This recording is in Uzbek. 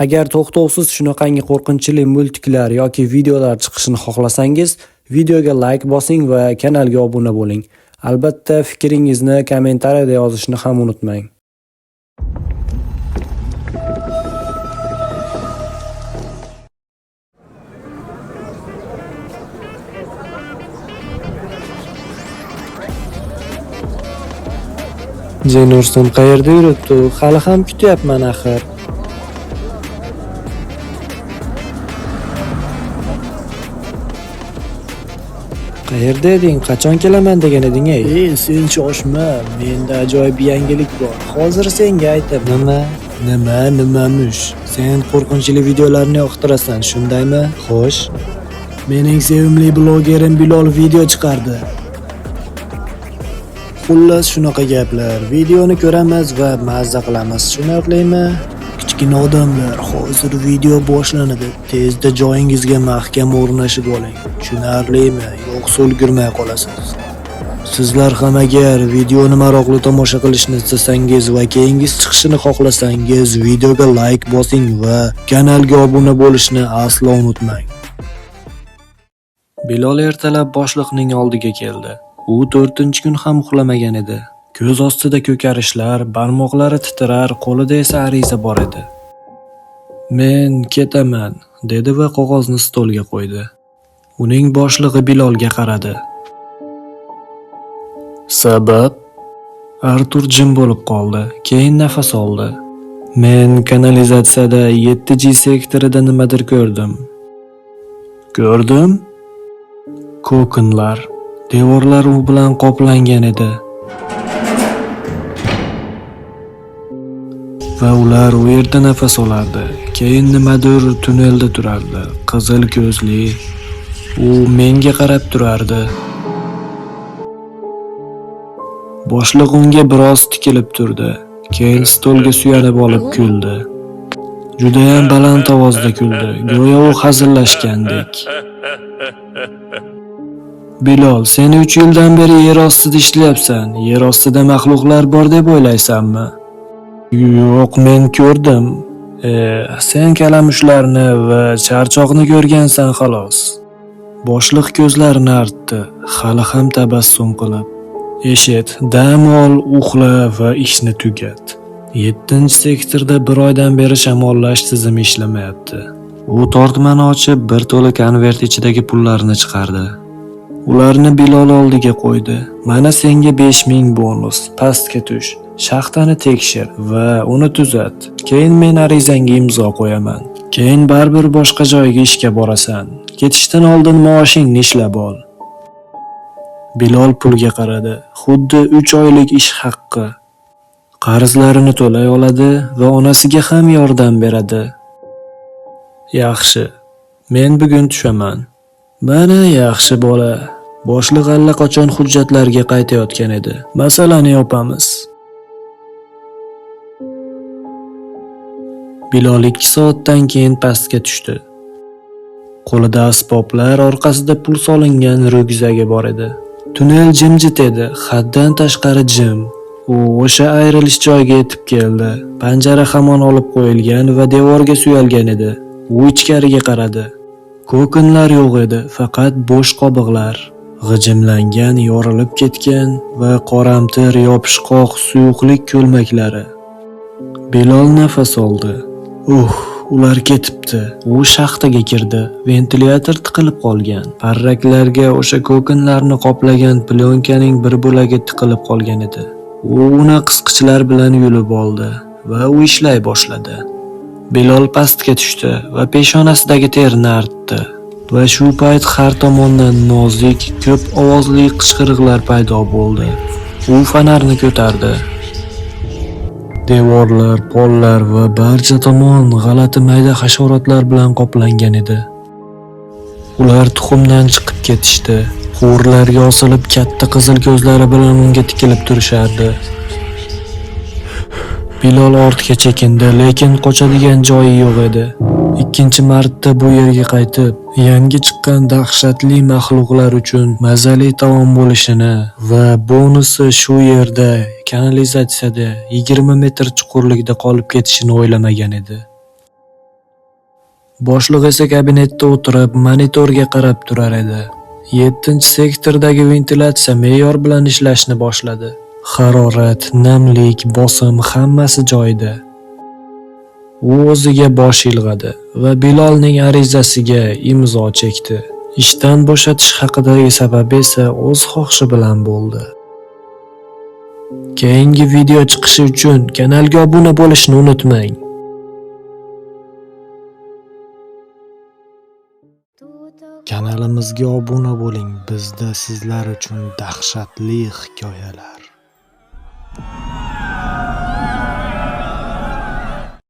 Agar to'xtovsiz shunaqangi qo'rqinchli multiklar yoki videolar chiqishini xohlasangiz, videoga like bosing va kanalga obuna bo'ling. Albatta, fikringizni kommentariyada yozishni ham unutmang. Jenurson qayerda yuribdi? Hali ham kutyapman axir. Qayerda eding? Qachon kelaman degan eding, ey? Sen shoshma, menda ajoyib yangilik bor. Hozir senga aytaman. Nimamush? Sen qo'rqinchli videolarni yoqtirasan, shundaymi? Xo'sh. Mening sevimli blogerim Bilol video chiqardi. Xullas shunaqa gaplar. Videoni ko'ramiz va mazza qilamiz. Tushunarlimi? Kichkina odamlar, hozir video boshlanadi. Tezda joyingizga mahkam o'rnashib oling. Tushunarlimi? Yo'qsa ulgurmay qolasiz. Sizlar ham agar videoni maroqli tomosha qilishni istasangiz va keyingi chiqishini xohlasangiz, videoga like bosing va kanalga obuna bo'lishni aslo unutmang. Bilol ertalab boshliqning oldiga keldi. U 4-kun ham uxlamagan edi. Ko'z ostida ko'karishlar, barmoqlari titrar, qo'lida esa ariza bor edi. "Men ketaman", dedi va qog'ozni stolga qo'ydi. Uning boshlig'i Bilolga qaradi. Sabab? Artur jim bo'lib qoldi, keyin nafas oldi. "Men kanalizatsiyada 7G sektorida nimadir ko'rdim." Ko'rdim? Ko'kinlar, devorlar u bilan qoplangan edi. Va ular u yerda nafas olardi. Keyin nimadir tunnelda turardi. Qizil ko'zli. U menga qarab turardi. Boshliq unga biroz tikilib turdi. Keyin stolga suyanib olib kuldi. Juda ham baland ovozda kuldi, go'yo u hazillashgandek. "Bilol, sen 3 yildan beri yer ostida ishlayapsan. Yer ostida maxluqlar bor deb o'ylaysanmi?" "Yo'q, men ko'rdim. Sen kalamushlarni va charchoqni ko'rgansan xolos." Boshliq ko'zlarini artdi, hali ham tabassum qilib. "Eshit, dam ol, uxla va ishni tugat. 7-sektorda 1 oydan beri shamollash tizimi ishlamayapti." U tortmani ochib, bir to'la konvert ichidagi pullarni chiqardi. Ularni Bilol oldiga qo'ydi. "Mana senga 5000 bonus. Pastga tush. Shaxtani tekshir va uni tuzat. Keyin men arizangga imzo qo'yaman. Keyin baribir boshqa joyga ishga borasan. Ketishdan oldin maoshingni ishlab ol." Bilol pulga qaradi. Xuddi 3 oylik ish haqqi. Qarzlarini to'lay oladi va onasiga ham yordam beradi. "Yaxshi. Men bugun tushaman." "Mana yaxshi bola." Boshliq allaqachon hujjatlarga qaytayotgan edi. "Masalani yopamiz." Bilol 2 soatdan keyin pastga tushdi. Qo'lida asboblar, orqasida pul solingan ryukzagi bor edi. Tunnel jimjit edi, haddan tashqari jim. U o'sha ayrilish joyiga yetib keldi. Panjara hamon olib qo'yilgan va devorga suyalgan edi. U ichkariga qaradi. Ko'kinlar yo'q edi, faqat bo'sh qobiqlar. G'ijimlangan, yorilib ketgan va qoramtir yopishqoq suyuqlik ko'lmaklari. Bilol nafas oldi. Ular ketibdi. U shaxtaga kirdi. Ventilyator tiqilib qolgan. Parraklarga o'sha ko'kinlarni qoplagan plyonkaning bir bo'lagi tiqilib qolgan edi. U uni qisqichlar bilan yulib oldi va u ishlay boshladi. Bilol pastga tushdi va peshonasidagi terini artdi. Va shu payt har tomondan nozik, ko'p ovozli qichqiriqlar paydo bo'ldi. U fonarni ko'tardi. Devorlar, pollar va barcha tomon g'alati mayda hasharotlar bilan qoplangan edi. Ular tuxumdan chiqib ketishdi. Quvurlarga osilib katta qizil ko'zlari bilan unga tikilib turishardi. Bilol ortga chekindi, lekin qochadigan joyi yo'q edi. Ikkinchi marta bu yerga qaytib, yangi chiqqan dahshatli maxluqlar uchun mazali taom bo'lishini va bonusi shu yerda kanalizatsiyada 20 metr chuqurlikda qolib ketishini o'ylamagan edi. Boshliq esa kabinetda o'tirib monitorga qarab turar edi. 7-sektordagi ventilyatsiya me'yor bilan ishlashni boshladi. Harorat, namlik, bosim hammasi joyida. U o'ziga bosh ilg'adi va Bilolning arizasiga imzo chekdi. Ishdan bo'shatish haqidagi sababi esa o'z xohishi bilan bo'ldi. Keyingi video chiqishi uchun kanalga obuna bo'lishni unutmang. Kanalimizga obuna bo'ling. Bizda sizlar uchun dahshatli hikoyalar